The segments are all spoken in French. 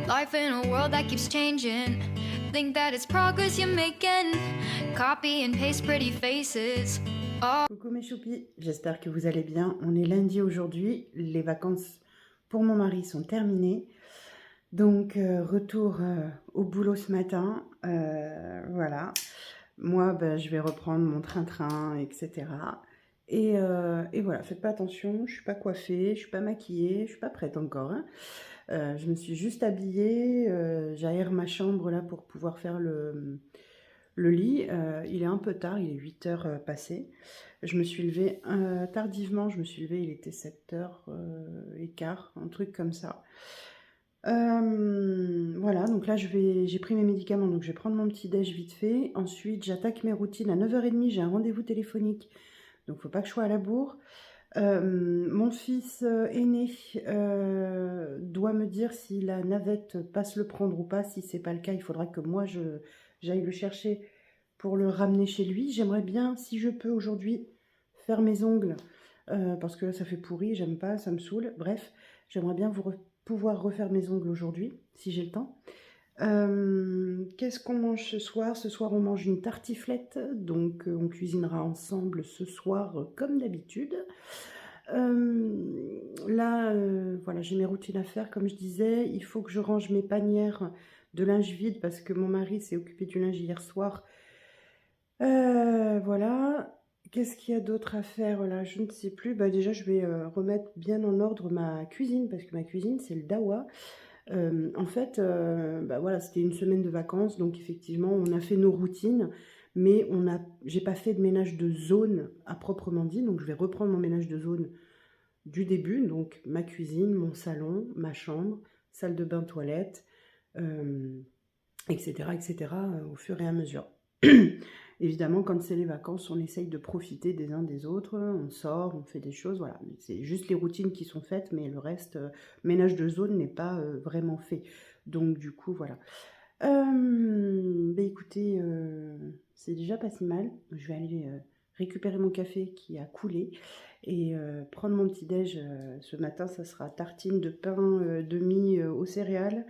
Life in a world that keeps changing. Think that it's progress you're making. Copy and paste pretty faces. Oh. Coucou mes choupis, j'espère que vous allez bien. On est lundi aujourd'hui, les vacances pour mon mari sont terminées. Donc retour au boulot ce matin, voilà. Moi ben, je vais reprendre mon train-train, etc. Et voilà, faites pas attention, je suis pas coiffée, je suis pas maquillée, je suis pas prête encore, hein. Je me suis juste habillée, j'aère ma chambre là pour pouvoir faire le lit. Il est un peu tard, il est 8h passé. Je me suis levée tardivement, je me suis levée, il était 7h15, un truc comme ça. Voilà, donc là j'ai pris mes médicaments, donc je vais prendre mon petit déj vite fait. Ensuite j'attaque mes routines à 9h30, j'ai un rendez-vous téléphonique, donc faut pas que je sois à la bourre. Mon fils aîné doit me dire si la navette passe le prendre ou pas. Si c'est pas le cas, il faudra que moi j'aille le chercher pour le ramener chez lui. J'aimerais bien, si je peux aujourd'hui, faire mes ongles, parce que là ça fait pourri, j'aime pas, ça me saoule. Bref, j'aimerais bien pouvoir refaire mes ongles aujourd'hui, si j'ai le temps. Qu'est-ce qu'on mange ce soir? Ce soir on mange une tartiflette, donc on cuisinera ensemble ce soir comme d'habitude. Là, voilà, j'ai mes routines à faire, comme je disais. Il faut que je range mes panières de linge vide parce que mon mari s'est occupé du linge hier soir. Voilà. Qu'est-ce qu'il y a d'autre à faire là? Je ne sais plus. Bah, déjà, je vais remettre bien en ordre ma cuisine parce que ma cuisine, c'est le dawa. En fait, bah, voilà, c'était une semaine de vacances, donc effectivement, on a fait nos routines, mais j'ai pas fait de ménage de zone à proprement dit, donc je vais reprendre mon ménage de zone du début, donc ma cuisine, mon salon, ma chambre, salle de bain, toilette, etc., etc., au fur et à mesure. Évidemment, quand c'est les vacances, on essaye de profiter des uns des autres, on sort, on fait des choses, voilà. C'est juste les routines qui sont faites, mais le reste, ménage de zone n'est pas vraiment fait. Donc du coup, voilà. Bah écoutez, c'est déjà pas si mal. Je vais aller récupérer mon café qui a coulé et prendre mon petit déj. Ce matin, ça sera tartine de pain de mie aux céréales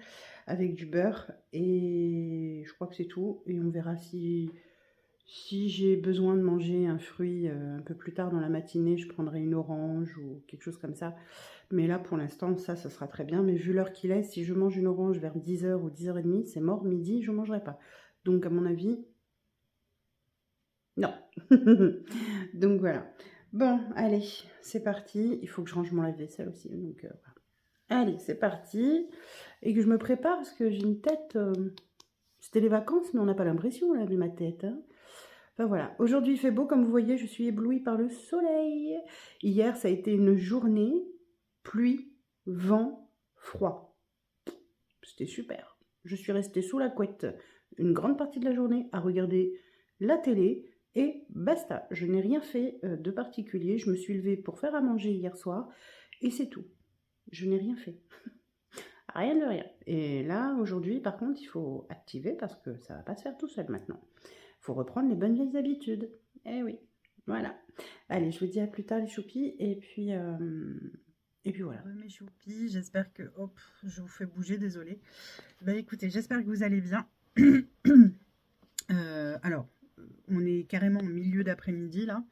avec du beurre et je crois que c'est tout. Et on verra si j'ai besoin de manger un fruit un peu plus tard dans la matinée, je prendrai une orange ou quelque chose comme ça. Mais là, pour l'instant, ça sera très bien. Mais vu l'heure qu'il est, si je mange une orange vers 10h ou 10h30, c'est mort, midi, je ne mangerai pas. Donc, à mon avis, non. Donc, voilà. Bon, allez, c'est parti. Il faut que je range mon lave-vaisselle aussi. Donc, voilà. Allez, c'est parti. Et que je me prépare parce que j'ai une tête... C'était les vacances, mais on n'a pas l'impression, là, de ma tête, hein. Enfin voilà, aujourd'hui il fait beau, comme vous voyez, je suis éblouie par le soleil. Hier, ça a été une journée, pluie, vent, froid. C'était super. Je suis restée sous la couette une grande partie de la journée à regarder la télé et basta. Je n'ai rien fait de particulier. Je me suis levée pour faire à manger hier soir et c'est tout. Je n'ai rien fait. Rien de rien. Et là, aujourd'hui, par contre, il faut activer parce que ça ne va pas se faire tout seul maintenant. Il faut reprendre les bonnes vieilles habitudes. Eh oui, voilà. Allez, je vous dis à plus tard les choupis. Et puis voilà. Mes choupis, j'espère que... Hop, je vous fais bouger, désolé. Bah écoutez, j'espère que vous allez bien. Alors, on est carrément au milieu d'après-midi là.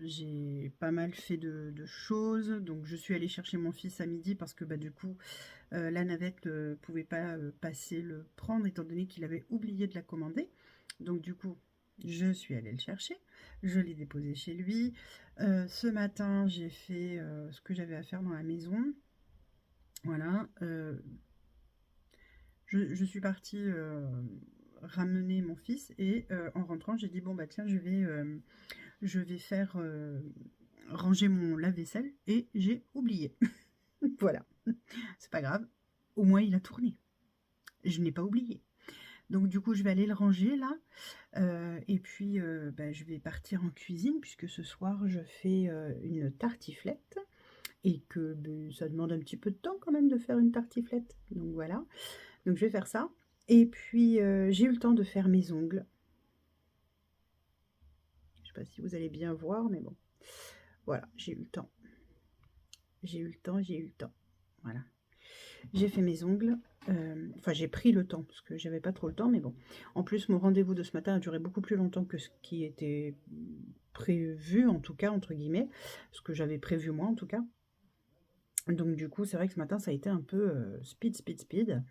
J'ai pas mal fait de choses, donc je suis allée chercher mon fils à midi parce que bah, du coup la navette ne pouvait pas passer le prendre étant donné qu'il avait oublié de la commander. Donc du coup je suis allée le chercher, je l'ai déposé chez lui. Ce matin j'ai fait ce que j'avais à faire dans la maison. Voilà, je suis partie ramener mon fils et en rentrant j'ai dit bon bah tiens je vais faire ranger mon lave-vaisselle et j'ai oublié. Voilà, c'est pas grave, au moins il a tourné. Je n'ai pas oublié. Donc du coup je vais aller le ranger là et puis bah, je vais partir en cuisine puisque ce soir je fais une tartiflette et que bah, ça demande un petit peu de temps quand même de faire une tartiflette. Donc voilà, donc je vais faire ça et puis j'ai eu le temps de faire mes ongles. Je sais pas si vous allez bien voir mais bon. Voilà, j'ai eu le temps. J'ai eu le temps. Voilà. J'ai fait mes ongles. Enfin, j'ai pris le temps, parce que j'avais pas trop le temps, mais bon. En plus, mon rendez-vous de ce matin a duré beaucoup plus longtemps que ce qui était prévu, en tout cas, entre guillemets. Ce que j'avais prévu moi, en tout cas. Donc, du coup, c'est vrai que ce matin, ça a été un peu speed.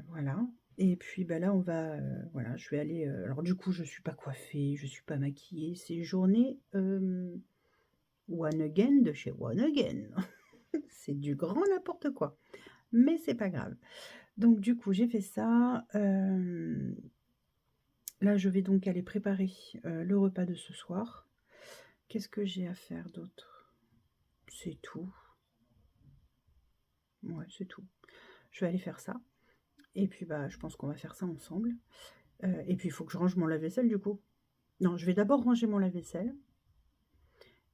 Voilà. Et puis, bah, là, on va... voilà, je vais aller... alors, du coup, je suis pas coiffée, je suis pas maquillée. C'est journée One Again de chez One Again. C'est du grand n'importe quoi. Mais c'est pas grave. Donc, du coup, j'ai fait ça. Là, je vais donc aller préparer le repas de ce soir. Qu'est-ce que j'ai à faire d'autre? C'est tout. Ouais, c'est tout. Je vais aller faire ça. Et puis, bah, je pense qu'on va faire ça ensemble. Et puis, il faut que je range mon lave-vaisselle, du coup. Non, je vais d'abord ranger mon lave-vaisselle.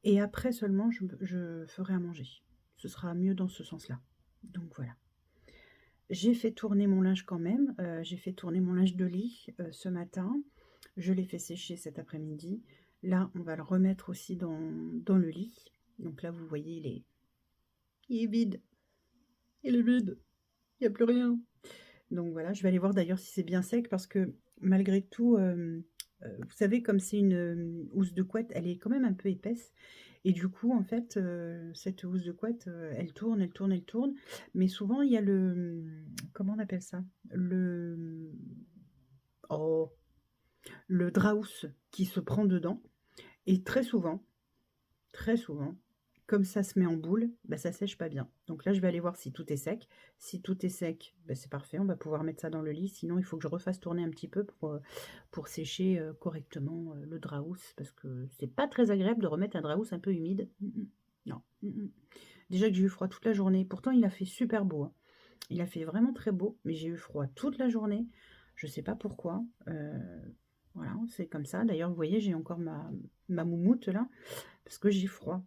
Et après seulement, je ferai à manger. Ce sera mieux dans ce sens-là. Donc, voilà. J'ai fait tourner mon linge quand même. J'ai fait tourner mon linge de lit ce matin. Je l'ai fait sécher cet après-midi. Là, on va le remettre aussi dans le lit. Donc là, vous voyez, il est vide. Il est vide. Il n'y a plus rien. Donc voilà, je vais aller voir d'ailleurs si c'est bien sec parce que malgré tout, vous savez, comme c'est une housse de couette, elle est quand même un peu épaisse. Et du coup, en fait, cette housse de couette, elle tourne. Mais souvent, il y a comment on appelle ça? Oh, le draus qui se prend dedans. Et très souvent, comme ça se met en boule, bah, ça sèche pas bien. Donc là, je vais aller voir si tout est sec. Si tout est sec, bah, c'est parfait, on va pouvoir mettre ça dans le lit. Sinon, il faut que je refasse tourner un petit peu pour sécher correctement le draus, parce que c'est pas très agréable de remettre un draus un peu humide. Non. Déjà que j'ai eu froid toute la journée. Pourtant, il a fait super beau. Hein. Il a fait vraiment très beau, mais j'ai eu froid toute la journée. Je sais pas pourquoi. Voilà, c'est comme ça. D'ailleurs, vous voyez, j'ai encore ma moumoute là, parce que j'ai froid.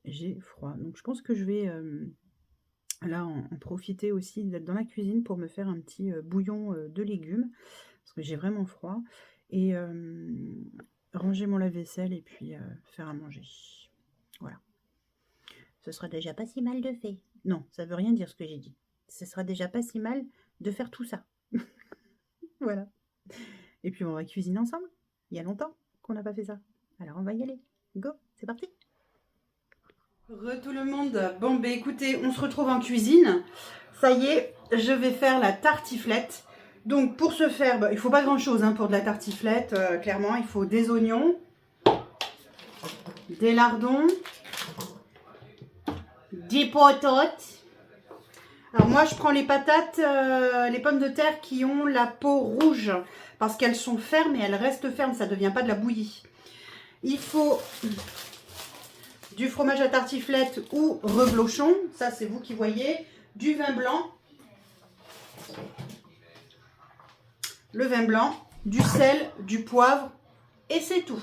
J'ai froid. Donc je pense que je vais là en profiter aussi d'être dans la cuisine pour me faire un petit bouillon de légumes. Parce que j'ai vraiment froid. Et ranger mon lave-vaisselle et puis faire à manger. Voilà. Ce sera déjà pas si mal de fait. Non, ça veut rien dire ce que j'ai dit. Ce sera déjà pas si mal de faire tout ça. Voilà. Et puis on va cuisiner ensemble. Il y a longtemps qu'on n'a pas fait ça. Alors on va y aller. Go, c'est parti. Tout le monde, bon ben écoutez, on se retrouve en cuisine. Ça y est, je vais faire la tartiflette. Donc pour ce faire, bah, il ne faut pas grand chose hein, pour de la tartiflette, clairement. Il faut des oignons, des lardons, des patates. Alors moi je prends les patates, les pommes de terre qui ont la peau rouge. Parce qu'elles sont fermes et elles restent fermes, ça ne devient pas de la bouillie. Il faut... du fromage à tartiflette ou reblochon, ça c'est vous qui voyez, du vin blanc, le vin blanc, du sel, du poivre et c'est tout.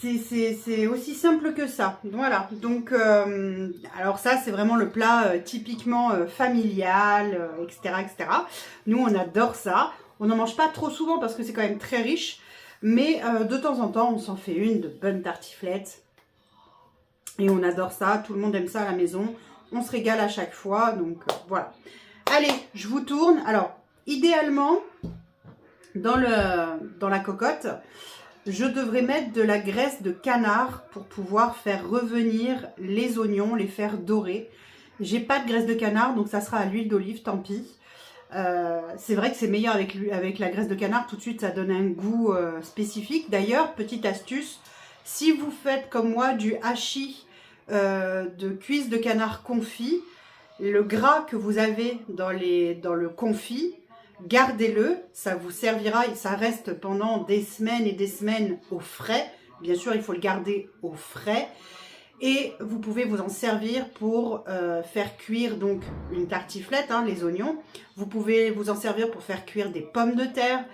C'est aussi simple que ça. Voilà, donc alors ça c'est vraiment le plat typiquement familial, etc. Nous on adore ça, on n'en mange pas trop souvent parce que c'est quand même très riche, mais de temps en temps on s'en fait une de bonne tartiflette. Et on adore ça, tout le monde aime ça à la maison. On se régale à chaque fois, donc voilà. Allez, je vous tourne. Alors, idéalement, dans la cocotte, je devrais mettre de la graisse de canard pour pouvoir faire revenir les oignons, les faire dorer. J'ai pas de graisse de canard, donc ça sera à l'huile d'olive, tant pis. C'est vrai que c'est meilleur avec la graisse de canard, tout de suite ça donne un goût spécifique. D'ailleurs, petite astuce, si vous faites comme moi du hachis de cuisse de canard confit, le gras que vous avez dans le confit, gardez-le, ça vous servira et ça reste pendant des semaines et des semaines au frais. Bien sûr, il faut le garder au frais. Et vous pouvez vous en servir pour faire cuire donc une tartiflette, hein, les oignons. Vous pouvez vous en servir pour faire cuire des pommes de terre.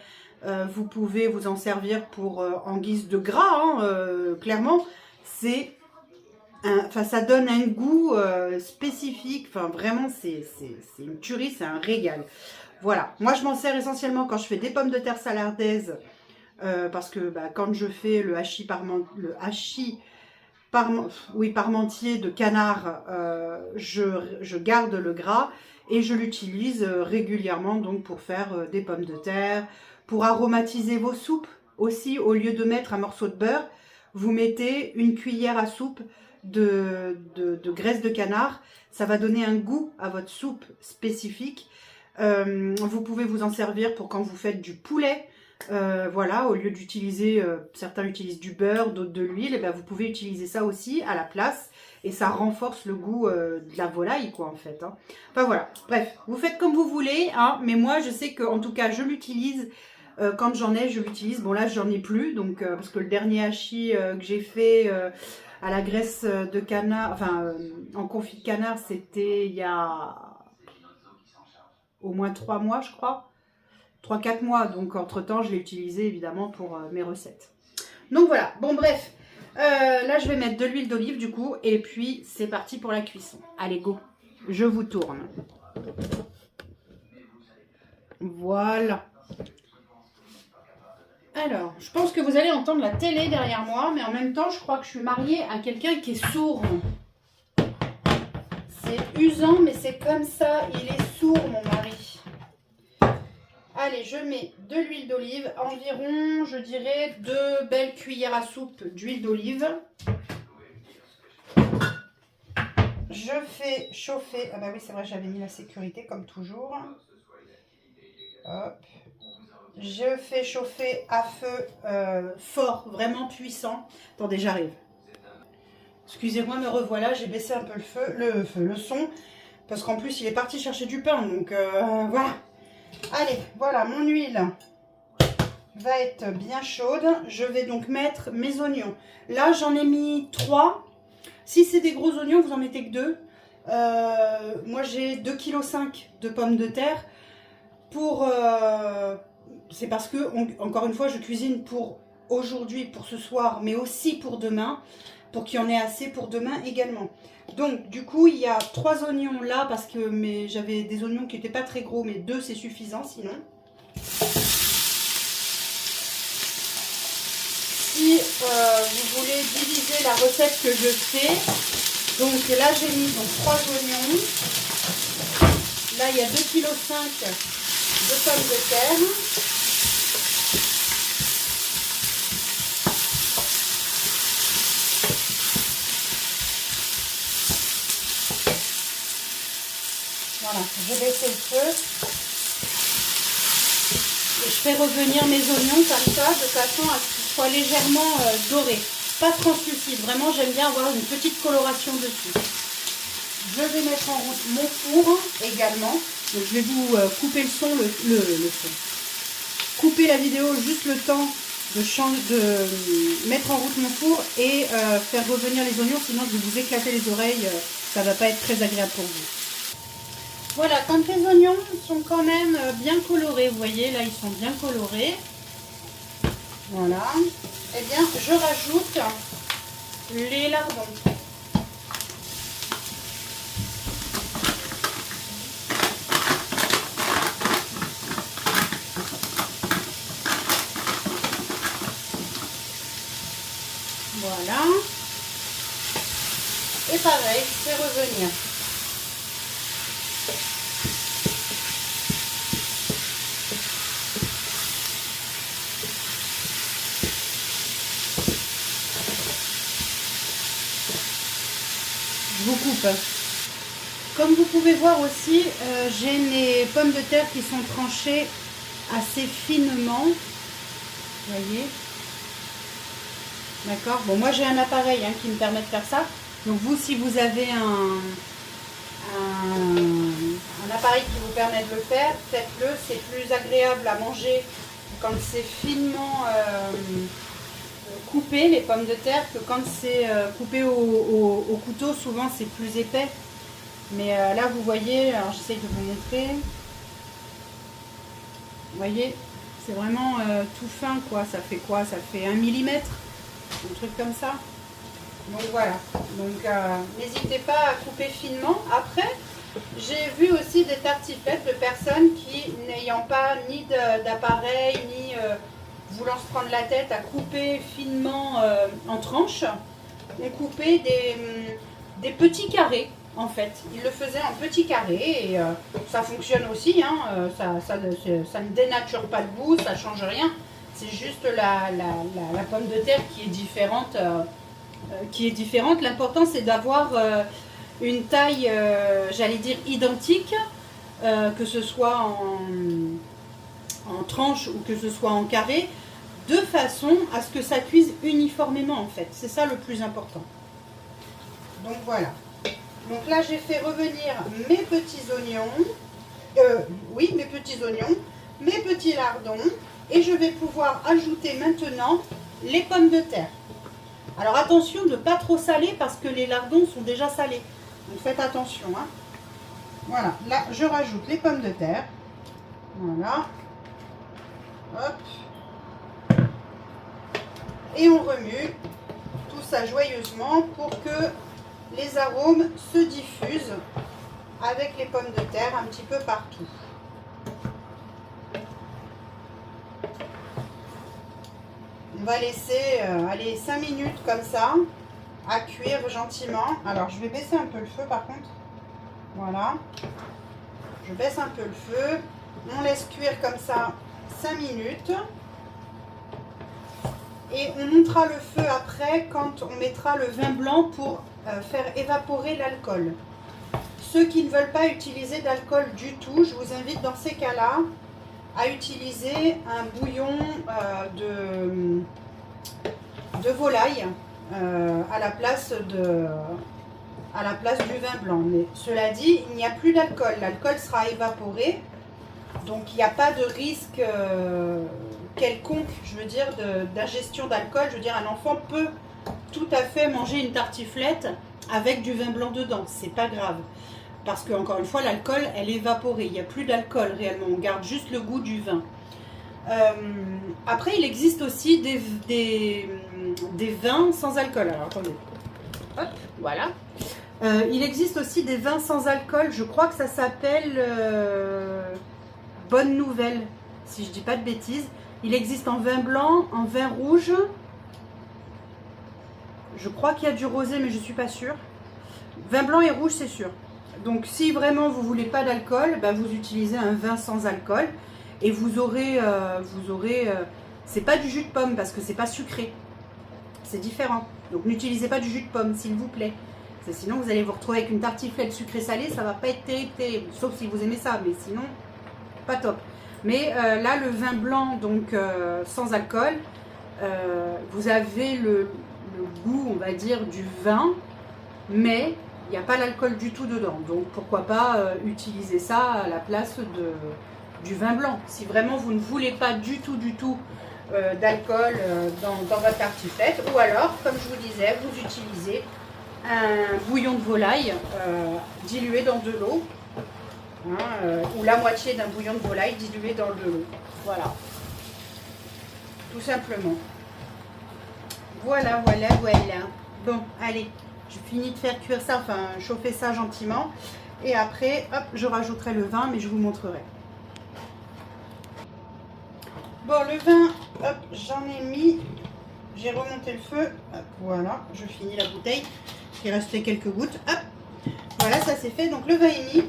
Vous pouvez vous en servir pour en guise de gras, hein, clairement. Ça donne un goût spécifique. Enfin, vraiment, c'est une tuerie, c'est un régal. Voilà. Moi, je m'en sers essentiellement quand je fais des pommes de terre salardaises. Parce que quand je fais le hachis parmentier de canard, je garde le gras et je l'utilise régulièrement donc pour faire des pommes de terre, pour aromatiser vos soupes aussi. Au lieu de mettre un morceau de beurre, vous mettez une cuillère à soupe de graisse de canard. Ça va donner un goût à votre soupe spécifique. Vous pouvez vous en servir pour quand vous faites du poulet. Voilà, au lieu d'utiliser, certains utilisent du beurre, d'autres de l'huile, et bien vous pouvez utiliser ça aussi à la place. Et ça renforce le goût de la volaille, quoi, en fait. Hein. Enfin, voilà. Bref, vous faites comme vous voulez. Hein, mais moi, je sais qu'en tout cas, je l'utilise. Quand j'en ai, je l'utilise. Bon, là, j'en ai plus. Donc, parce que le dernier hachis que j'ai fait à la graisse de canard, enfin, en confit de canard, c'était il y a au moins 3 mois, je crois. 3-4 mois. Donc, entre-temps, je l'ai utilisé, évidemment, pour mes recettes. Donc, voilà. Bon, bref. Là, je vais mettre de l'huile d'olive, du coup. Et puis, c'est parti pour la cuisson. Allez, go. Je vous tourne. Voilà. Alors, je pense que vous allez entendre la télé derrière moi, mais en même temps, je crois que je suis mariée à quelqu'un qui est sourd. C'est usant, mais c'est comme ça. Il est sourd, mon mari. Allez, je mets de l'huile d'olive, environ, je dirais, 2 belles cuillères à soupe d'huile d'olive. Je fais chauffer, ah bah oui, c'est vrai, j'avais mis la sécurité comme toujours. Hop. Je fais chauffer à feu fort, vraiment puissant. Attendez, j'arrive. Excusez-moi, me revoilà, j'ai baissé un peu le son, parce qu'en plus, il est parti chercher du pain, donc voilà. Allez, voilà, mon huile va être bien chaude. Je vais donc mettre mes oignons. Là, j'en ai mis 3. Si c'est des gros oignons, vous en mettez que 2. Moi, j'ai 2,5 kg de pommes de terre. C'est parce que, encore une fois, je cuisine pour aujourd'hui, pour ce soir, mais aussi pour demain, pour qu'il y en ait assez pour demain également. Donc, du coup, il y a 3 oignons là, parce que j'avais des oignons qui n'étaient pas très gros, mais 2 c'est suffisant sinon. Si vous voulez diviser la recette que je fais, donc là j'ai mis donc 3 oignons. Là, il y a 2,5 kg de pommes de terre. Voilà, je vais baisser le feu. Et je fais revenir mes oignons comme ça, de façon à ce qu'ils soient légèrement dorés. Pas translucides, vraiment j'aime bien avoir une petite coloration dessus. Je vais mettre en route mon four également. Donc je vais vous couper le son, le son. Couper la vidéo juste le temps de mettre en route mon four et faire revenir les oignons, sinon je vais vous éclater les oreilles, ça ne va pas être très agréable pour vous. Voilà, quand les oignons sont quand même bien colorés, vous voyez, là ils sont bien colorés. Voilà. Eh bien, je rajoute les lardons. Voilà. Et pareil, je fais revenir. Je vous coupe. Comme vous pouvez voir aussi, j'ai mes pommes de terre qui sont tranchées assez finement. Vous voyez? D'accord. Bon, moi j'ai un appareil qui me permet de faire ça. Donc vous, si vous avez un appareil qui vous permet de le faire, faites-le. C'est plus agréable à manger quand c'est finement coupé, les pommes de terre, que quand c'est coupé au couteau. Souvent c'est plus épais. Mais là vous voyez, alors j'essaye de vous montrer. Vous voyez, c'est vraiment tout fin quoi. Ça fait quoi? Ça fait 1 mm. Un truc comme ça. Donc voilà. Donc n'hésitez pas à couper finement. Après, j'ai vu aussi des tartiflettes de personnes qui, n'ayant pas ni d'appareil, ni voulant se prendre la tête à couper finement en tranches, on coupait des petits carrés, en fait. Ils le faisaient en petits carrés et ça fonctionne aussi, hein. Ça ne dénature pas le goût, ça ne change rien. C'est juste la pomme de terre qui est différente. L'important, c'est d'avoir une taille, j'allais dire, identique, que ce soit en tranche ou que ce soit en carré, de façon à ce que ça cuise uniformément, en fait. C'est ça le plus important. Donc voilà. Donc là, j'ai fait revenir mes petits oignons, mes petits oignons, mes petits lardons, et je vais pouvoir ajouter maintenant les pommes de terre. Alors attention de ne pas trop saler parce que les lardons sont déjà salés. Donc faites attention, hein. Voilà, là je rajoute les pommes de terre. Voilà. Hop. Et on remue tout ça joyeusement pour que les arômes se diffusent avec les pommes de terre un petit peu partout. On va laisser aller 5 minutes comme ça à cuire gentiment. Alors je vais baisser un peu le feu par contre. Voilà. Je baisse un peu le feu. On laisse cuire comme ça 5 minutes. Et on montera le feu après quand on mettra le vin blanc pour faire évaporer l'alcool. Ceux qui ne veulent pas utiliser d'alcool du tout, je vous invite dans ces cas-là à utiliser un bouillon de volaille à la place du vin blanc. Mais cela dit, il n'y a plus d'alcool. L'alcool sera évaporé. Donc il n'y a pas de risque quelconque, je veux dire, d'ingestion d'alcool. Je veux dire, un enfant peut tout à fait manger une tartiflette avec du vin blanc dedans. C'est pas grave. Parce que, encore une fois, l'alcool, elle est évaporée. Il n'y a plus d'alcool réellement. On garde juste le goût du vin. Après, il existe aussi des vins sans alcool. Alors, attendez. Hop, voilà. Il existe aussi des vins sans alcool. Je crois que ça s'appelle Bonne Nouvelle, si je dis pas de bêtises. Il existe en vin blanc, en vin rouge. Je crois qu'il y a du rosé, mais je ne suis pas sûre. Vin blanc et rouge, c'est sûr. Donc, si vraiment vous voulez pas d'alcool, ben, vous utilisez un vin sans alcool. Et vous aurez c'est pas du jus de pomme parce que c'est pas sucré. C'est différent. Donc, n'utilisez pas du jus de pomme, s'il vous plaît. Sinon, vous allez vous retrouver avec une tartiflette sucrée-salée. Ça va pas être terrible, sauf si vous aimez ça. Mais sinon, pas top. Mais là, le vin blanc, donc sans alcool, vous avez le goût, on va dire, du vin, mais il n'y a pas l'alcool du tout dedans. Donc pourquoi pas utiliser ça à la place du vin blanc. Si vraiment vous ne voulez pas du tout d'alcool dans votre tartiflette, ou alors, comme je vous disais, vous utilisez un bouillon de volaille dilué dans de l'eau. Ou la moitié d'un bouillon de volaille dilué dans de l'eau. Voilà. Tout simplement. Voilà. Bon, allez. Je finis de faire cuire ça, enfin chauffer ça gentiment. Et après, hop, je rajouterai le vin, mais je vous montrerai. Bon, le vin, hop, j'en ai mis. J'ai remonté le feu. Hop, voilà, je finis la bouteille. Il restait quelques gouttes. Hop. Voilà, ça c'est fait. Donc le vin est mis.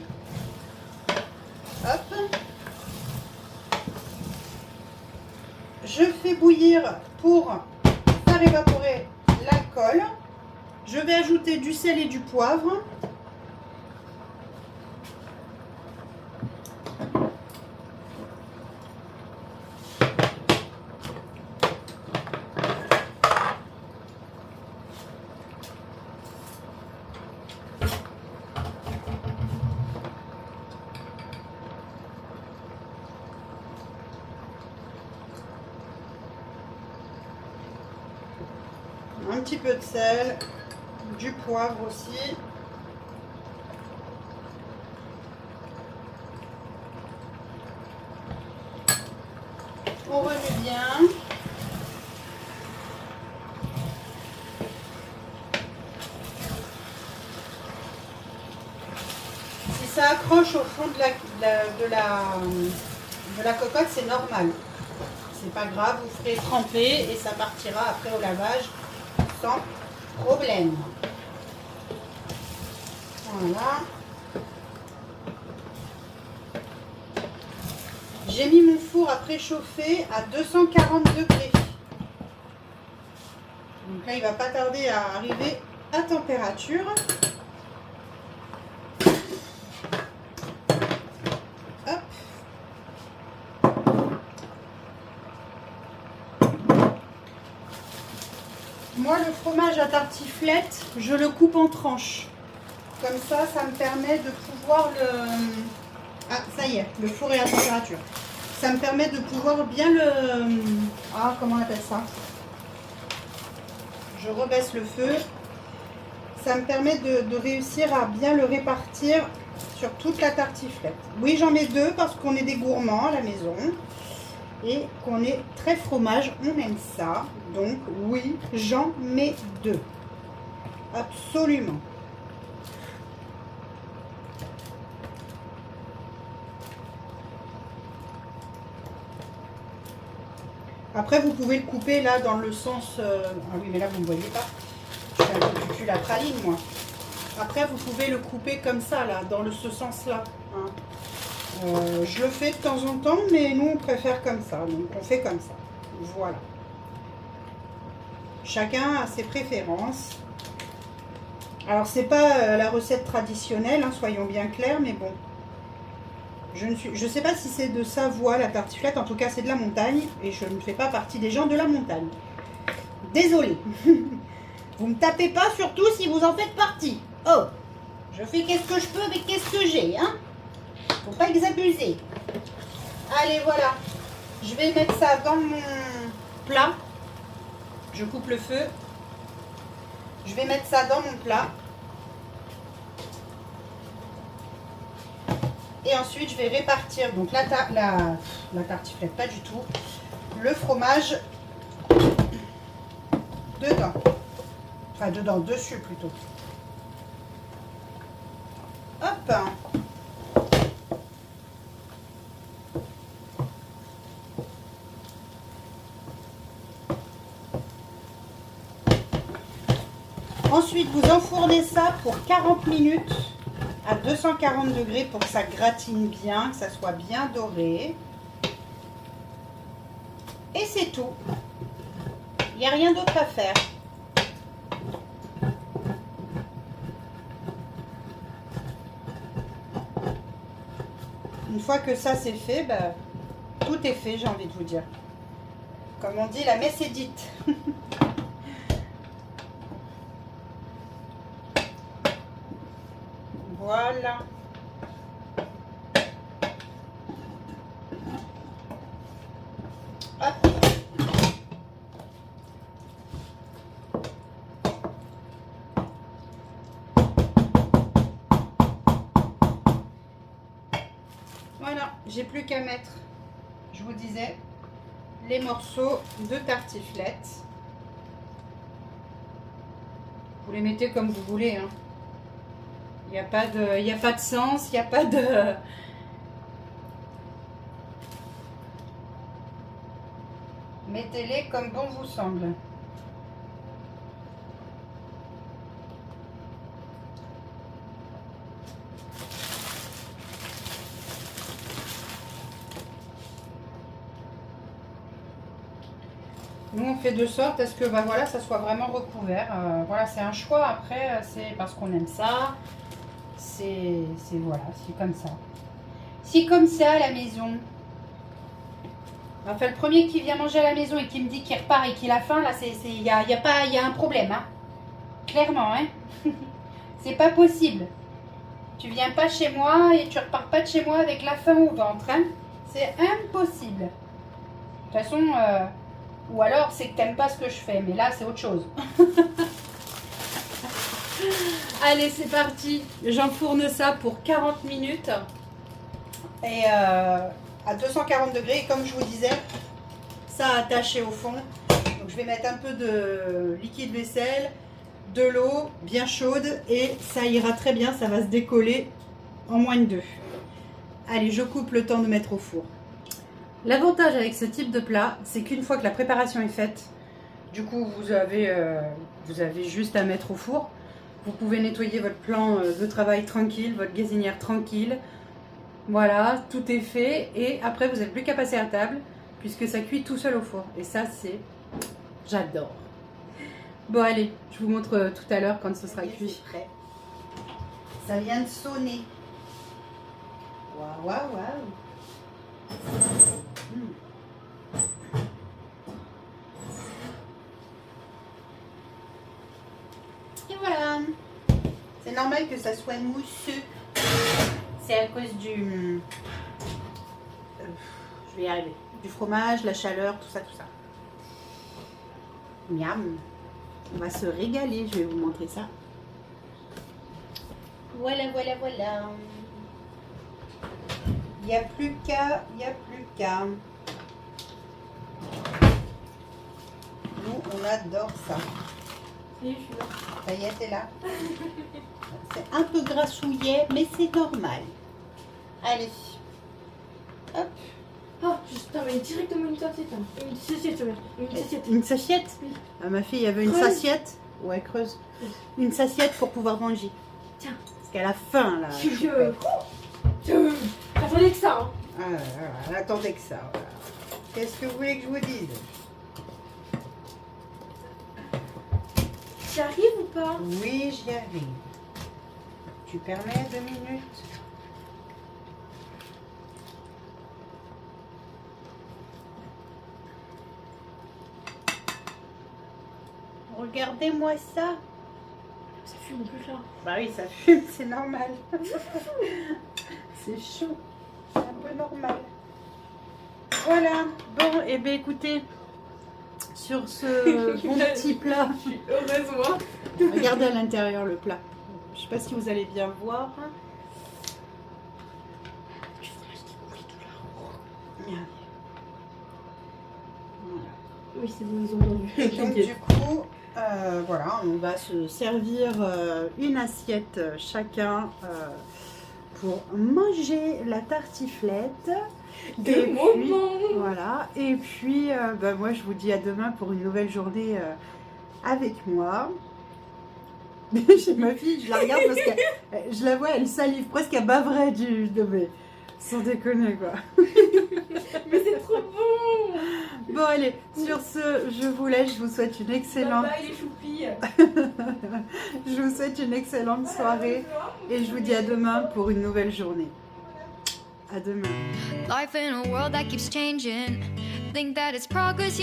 Hop. Je fais bouillir pour faire évaporer l'alcool. Je vais ajouter du sel et du poivre. Un petit peu de sel, du poivre aussi. On remue bien. Si ça accroche au fond de la cocotte, c'est normal. C'est pas grave, vous ferez tremper et ça partira après au lavage sans problème. Voilà. J'ai mis mon four à préchauffer à 240 degrés. Donc là, il va pas tarder à arriver à température. Hop. Moi, le fromage à tartiflette, je le coupe en tranches. Comme ça, ça me permet de pouvoir le... Ah, ça y est, le four est à température. Ça me permet de pouvoir bien le... Ah, comment on appelle ça? Je rebaisse le feu. Ça me permet de réussir à bien le répartir sur toute la tartiflette. Oui, j'en mets deux parce qu'on est des gourmands à la maison. Et qu'on est très fromage, on aime ça. Donc oui, j'en mets deux. Absolument. Après, vous pouvez le couper là dans le sens... Ah oui, mais là, vous ne voyez pas. Je fais un peu cucu la praline, moi. Après, vous pouvez le couper comme ça, là, dans ce sens-là. Hein. Je le fais de temps en temps, mais nous, on préfère comme ça. Donc, on fait comme ça. Voilà. Chacun a ses préférences. Alors, c'est pas la recette traditionnelle, hein, soyons bien clairs, mais bon. Je sais pas si c'est de Savoie, la tartiflette. En tout cas, c'est de la montagne. Et je ne fais pas partie des gens de la montagne. Désolée. Vous me tapez pas, surtout si vous en faites partie. Oh, je fais qu'est-ce que je peux avec qu'est-ce que j'ai, hein. Faut pas exabuser. Allez, voilà. Je vais mettre ça dans mon plat. Je coupe le feu. Je vais mettre ça dans mon plat. Et ensuite, je vais répartir donc la tartiflette, pas du tout. Le fromage dedans. Enfin, dedans, dessus plutôt. Hop. Ensuite, vous enfournez ça pour 40 minutes à 240 degrés pour que ça gratine bien, que ça soit bien doré. Et c'est tout. Il n'y a rien d'autre à faire. Une fois que ça c'est fait, bah, tout est fait, j'ai envie de vous dire. Comme on dit, la messe est dite. Voilà. Hop. Voilà, j'ai plus qu'à mettre, je vous disais, les morceaux de tartiflette. Vous les mettez comme vous voulez, hein. Il n'y a pas de sens, il n'y a pas de... Mettez-les comme bon vous semble. Nous, on fait de sorte à ce que bah, voilà, ça soit vraiment recouvert. Voilà, c'est un choix. Après, c'est parce qu'on aime ça. Voilà, c'est comme ça. C'est comme ça à la maison. Enfin, le premier qui vient manger à la maison et qui me dit qu'il repart et qu'il a faim, là, il y a un problème. Hein. Clairement, hein. C'est pas possible. Tu viens pas chez moi et tu repars pas de chez moi avec la faim au ventre. Hein. C'est impossible. De toute façon, ou alors c'est que t'aimes pas ce que je fais, mais là, c'est autre chose. Allez, c'est parti. J'enfourne ça pour 40 minutes. Et à 240 degrés. Et comme je vous disais, ça a attaché au fond. Donc je vais mettre un peu de liquide vaisselle, de l'eau bien chaude. Et ça ira très bien. Ça va se décoller en moins de 2. Allez, je coupe le temps de mettre au four. L'avantage avec ce type de plat, c'est qu'une fois que la préparation est faite, Du coup, vous avez juste à mettre au four. Vous pouvez nettoyer votre plan de travail tranquille, votre gazinière tranquille. Voilà, tout est fait. Et après, vous n'avez plus qu'à passer à table, puisque ça cuit tout seul au four. Et ça, c'est... J'adore. Bon, allez, je vous montre tout à l'heure quand ce sera cuit. Prêt. Ça vient de sonner. Waouh, waouh, waouh. Et voilà. C'est normal que ça soit mousseux. C'est à cause du... je vais y arriver. Du fromage, la chaleur, tout ça, tout ça. Miam. On va se régaler, je vais vous montrer ça. Voilà, voilà, voilà. Il n'y a plus qu'à, il n'y a plus qu'à. Nous, on adore ça. Oui, je suis là. Ça y est, t'es là. C'est un peu grassouillet, mais c'est normal. Allez. Hop. Oh, juste, non, mais directement une assiette. Hein. Une assiette, ouais. Une assiette. Une sachette. Oui. Ah, ma fille avait une Creuse. sachette. Ouais, creuse. Une sachette pour pouvoir manger. Tiens. Parce qu'elle a faim, là. J'attendais que ça. Hein. Ah, elle attendait que ça. Voilà. Qu'est-ce que vous voulez que je vous dise? J'y arrive ou pas? Oui, j'y arrive. Tu permets 2 minutes? Regardez-moi ça. Ça fume en plus là. Bah oui, ça fume, c'est normal. C'est chaud. C'est un peu normal. Voilà. Bon, et bien écoutez, sur ce bon petit plat, Je suis heureuse, moi. regardez à l'intérieur le plat. Je sais pas si vous allez bien voir. Du fromage qui coule de là. Regardez. Voilà. Oui, c'est bon, ils ont entendu. Et donc du coup, voilà, on va se servir une assiette chacun pour manger la tartiflette. De moment. Voilà. Et puis, bah, moi, je vous dis à demain pour une nouvelle journée avec moi. J'ai ma fille, je la regarde parce que je la vois, elle salive presque à bavrer de mais sans déconner quoi. Mais c'est trop bon. Bon allez, sur ce, je vous laisse, je vous souhaite une excellente... Bye bye les choupilles. Je vous souhaite une excellente soirée et je vous dis à demain pour une nouvelle journée. À demain. Life in a world that keeps changing. Think that it's progress.